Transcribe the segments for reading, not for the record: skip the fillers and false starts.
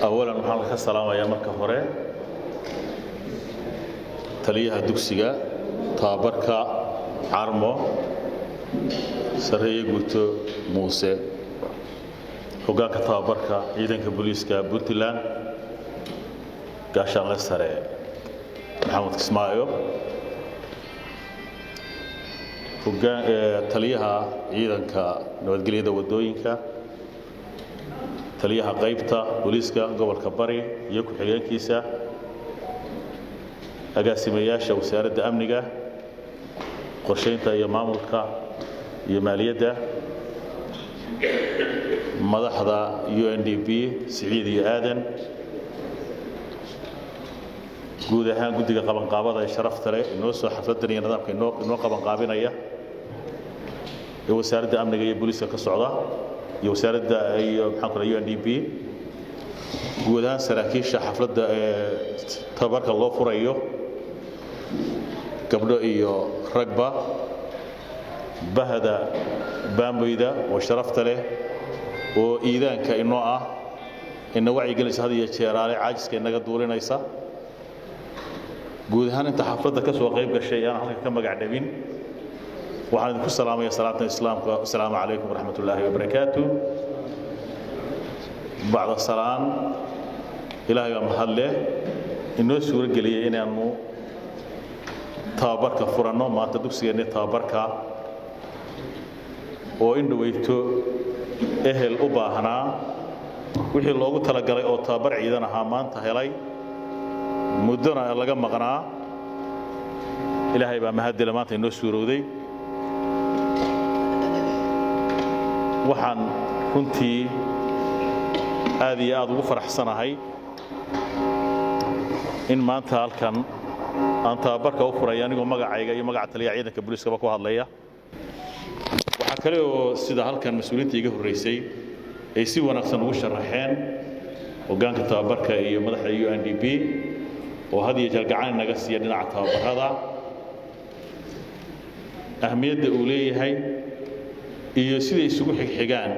أولاً محمد السلام يا مركب هراء تليها دوكسيجا تابركا عرمو سرية قلتو موسى وقاك تابركا إذن كبوليسكا بوتلان قاشان لسرية محمد إسماعيل وقاك تليها إذن كنودقلية ودوينكا تليها قيبتا بوليسكا قبل كبري يكون حيان كيسا أقاسمياشا وسيارة أمنية قرشينتا يا مامولكا يا مالية مدحضة UNDP سعيدي آدن قودها قدك قبل قابضة شرفت لي نوسو حفلتني نظامك إنه قبل قابين أيه وسيارة أمنية بوليسكا كالسعودة يوسارد محاكرة UNDP قودان سراكيشة حفلة تبارك الله فرأيو قبل إيو رقبة بهذا بامبيدا وشرفت له وإذا كإنه إنه وعي جلس هذه الشيرالي عاجز كأنك دورين أيسا قودان أنت حفلة كسوة غيب الشيء أنا كم قاعدين وعليكم السلام يا صلاة الإسلام السلام عليكم ورحمة الله وبركاته بعد السلام إلهي ومحله إنه سورة قليل إنه تابرك فرنو ما تدوسي إنه تابرك وإنه ويتو إهل أباهنا وحي الله تلقى أو تابر عيدنا هامان تهلي مدنا لقى مغنا إلهي ومحله لما تنو سورة دي waxaan runtii aad iyo aad ugu faraxsanahay in maanta halkan aan tababarka u furay anigoo magacayga iyo magaca taliyaha ciidanka booliiska ku hadlaya waxa kale oo sida halkan mas'uuliyiinta iga horeysay ay si wanaagsan ugu sharaxeen hoggaanka tababarka iyo madaxda UNDP oo hadiyo jalgacan naga siiya dhinaca tababarada ahmiyadda uu leeyahay iyo sida isugu xigxigaan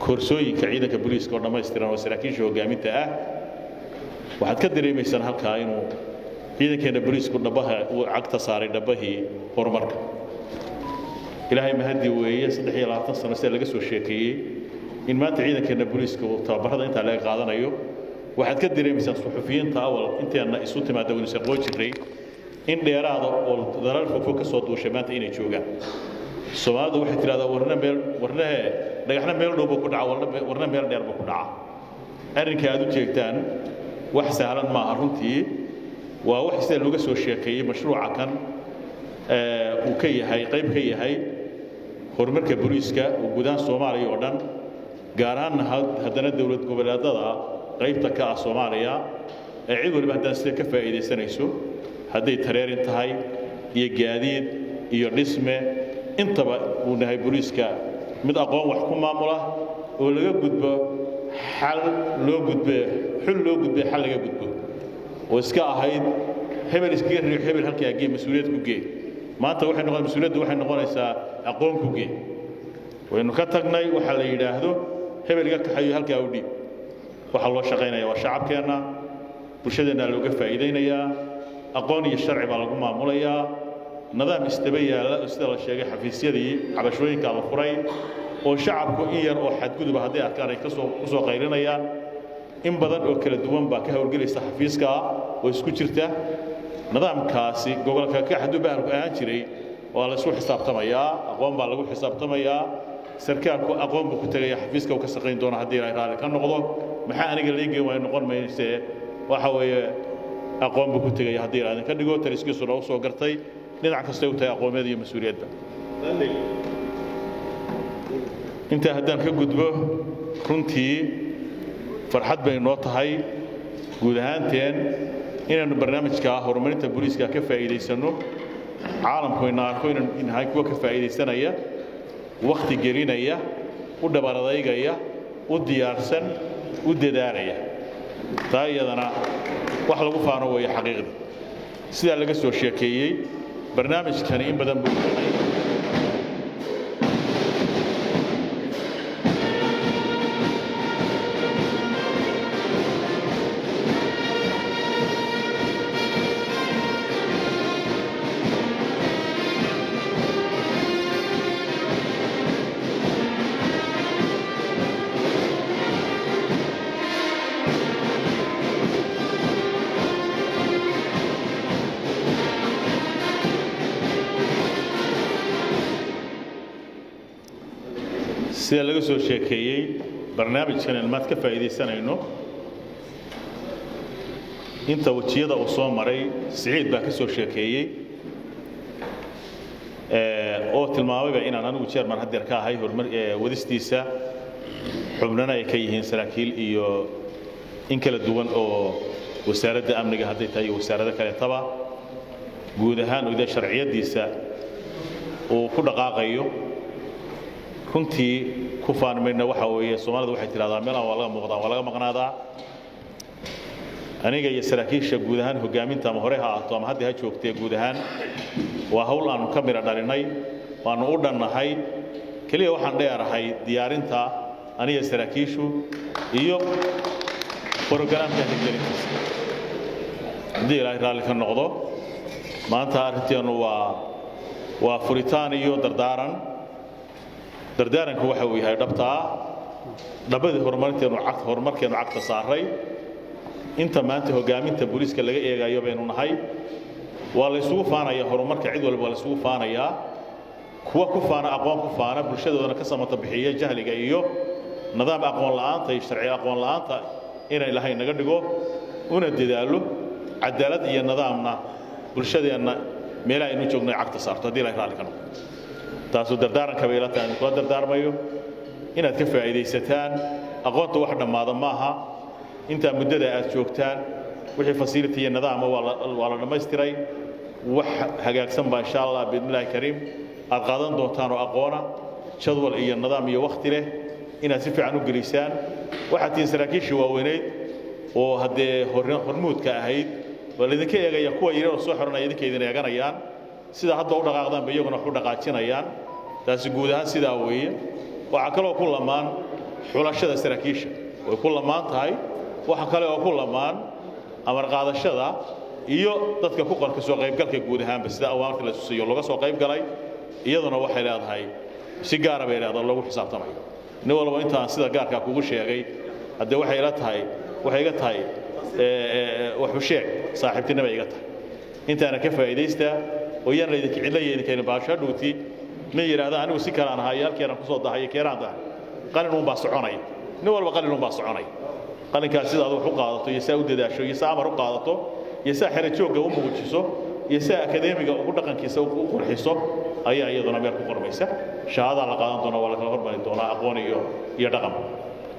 koorsooyinka ciidanka booliiska oo dhameystiran oo saraakiisha hogaaminta ah waxaad ka dareemaysan halka inuu ciidankeena booliisku dhabaha uu cagta saaray dhabahii horumarka ilaahay mahadi weeye 23 sano sida laga soo sheekeeyay in maanta ciidankeena booliiska uu tababarada inta laga qaadanayo waxaad ka dareemaysan suxufiyiinta awal inteena isu timaada waynu shaqo jiray in dheeraado oo dalal fog ka soo duushay maanta inay joogaan Soomaalida waxay tiraahdaa warna dhagaxna meel dhow ku dhaca warna meel dheer ku dhaca arrinka aad u jeegtaan wax sahlan ma aha runtii waa wax sida looga soo sheekeeyay mashruuca kan uu ka yahay qayb ka yahay horumarka booliiska oo gudaha Soomaaliya oo dhan gaar ahaan haddana dawlad goboleedada qaybta ka ah Soomaaliya ee cid waliba haddana sida ka faa'iideysanayso hadday tareerin tahay iyo gaadiid iyo dhisme intaba uu nahay booliiska mid aqoon wax ku maamula oo laga gudbo xal loo gudbo xal laga gudbo oo iska ahayd hebel iska riix hebel halkii ay mas'uuliyad ku geey maanta mas'uuliyaddu waxay noqonaysaa aqoon ku geey waynu ka tagnay waxa la yiraahdo hebel iga kaxayo halka u dhib waxa loo shaqeynayaa waa shacabkeena bulshadeena looga faa'iideynayaa aqoon iyo sharci baa lagu maamulayaa nidaam istaba yaala sida la sheegay xafiisyadii cabashooyinka la furay oo shacabku in yar oo xadgudub haddii arkaan ay ku soo qaylinayaan in badan oo kala duwan baa ka hawlgelaysa xafiiska oo isku jirta nidaamkaasi gobolka ka xadgudub aan jiray waa la isku xisaabtamayaa aqoon baa lagu xisaabtamayaa sarkaalku aqoon buu ku tagayaa xafiiska uu ka shaqeyn doona haddii ay raali ka noqdo maxaa aniga leegay way noqon maysee waxa weeye aqoon buu ku tagayaa haddii ay ka dhigo tariskiisu loo soo gartay dhinac kasta uu tahay aqoomeed iyo mas'uuliyadda inta haddaan ka gudbo runtii farxad bay noo tahay guud ahaanteen inaanu barnaamijka horumarinta booliiska ka faa'iideysano caalamku inaan arko inaan kuwa ka faa'iideysanaya waqti gelinaya u dhabaradaygaya u diyaarsan u dadaalaya taa iyadana wax lagu faano way xaqiiqdi sida laga soo sheekeeyay barnaamijkani in badan buu sida laga soo sheekeeyay barnaamijkan ilmaad ka faa'iideysanayno inta wajiyada uu soo maray Siciid baa ka soo sheekeeyay oo tilmaamayba inaan anigu chairman hadda ka ahay horumar wadistiisa xubnana ay ka yihiin saraakiil iyo in kala duwan oo wasaaradda amniga hadday tahay wasaaradda kale taba guud ahaan oo sharciyadiisa oo ku dhaqaaqayo runtii ku faanmayna waxa weeye Soomaalidu waxay tiraahdaa meel aan laga muuqdaa waa laga maqnaadaa aniga iyo saraakiisha guud ahaan hogaaminta ama hore ha ahaato ama hadda ha joogtay guud ahaan waa hawl aan ka mira dhalinay waanu u dhannahay kaliya waxaan dheerahay diyaarinta aniga saraakiishu iyo programka hirgelintiisa haddii ilaahay raalli ka noqdo maanta arrinteenu waa furitaan iyo dardaaranku waxa uu yahay dhabtaa dhabadii horumarkeenu cagta saaray inta maanta hogaaminta booliiska laga eegayo baynu nahay waa la isugu faanaya horumarka cid walba la isugu faanaya kuwa ku faana aqoon ku faana bulshadoodana ka samata bixiya jahliga iyo nidaam aqoon la'aanta iyo sharci aqoon la'aanta inay ilaahay naga dhigo una dadaalo cadaalad iyo nidaamna bulshadeena meelaha aynu joogno cagta saarto haddii ilaahay raalli ka noqdo taasoo dardaaranka bay la tahay kula dardaarmayo inaad ka faa'iideysataan aqoonta wax dhamaada maaha inta muddada aad joogtaan wixii facility iyo nidaam waa la dhameystiray wax hagaagsan baa insha Allah biidnillaahi kariim aad qaadan doontaan oo aqoona jadwal iyo nidaam iyo waqti leh inaad si fiican u gelisaan waxaad tiin saraakiishii waaweyneyd oo haddee hormuudka ahayd waa laydinka eegaya kuwa yar soo xiranaya idinka idin eeganayaan sida hadda u dhaqaaqdaan bay iyaguna u dhaqaajinayaan taasi guud ahaan sidaa weeye waxa kale oo ku lamaan xulashada saraakiisha way ku lamaan tahay waxa kale oo ku lamaan amar qaadashada iyo dadka ku qalka soo qaybgalka guud ahaanba sida awaarta la siiyo laga soo qayb galay iyaduna waxay leedahay si gaar ah bay leedahay lagu xisaabtamayo nin walba intaan sida gaarka kugu sheegay hadda waxay iga tahay wax u sheeg saaxiibtinimo iga tahay intaana ka faa'iideysta oo yaan la idinka cidla yeedin baasha dhuuti ma yiraahdo anigu si kala aan hayalkeena ku soo dahay keeraan dahay qalin uun baa soconay nin walba qalin uun baa soconay qalinkaas sida aad wax u qaadato iyo saa u dadaasho iyo saa amar u qaadato iyo saa xira jooga u muujiso يسا أكاديمية وقول لك كيسا وقول حساب أي أيضا مير قرميسة شهادة على قانون دونا ولا قربان دونا أقواني يرقم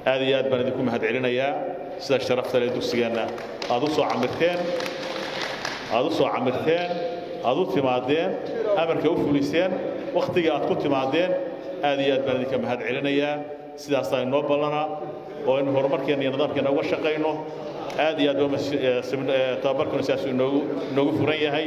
هذه ياد بلدكم هاد علينا يا سيد الشرف تلي دوسيانا أدوسو عمرتين أدو تمادين أمر كوفوليسين وقت جاء كنت تمادين هذه ياد بلدكم هاد علينا يا سيد أصلا نوبلنا وإن هرمر كان ينظر كان أول شقينه هذه ياد بمس تابركون سياسي نوجو فرية هاي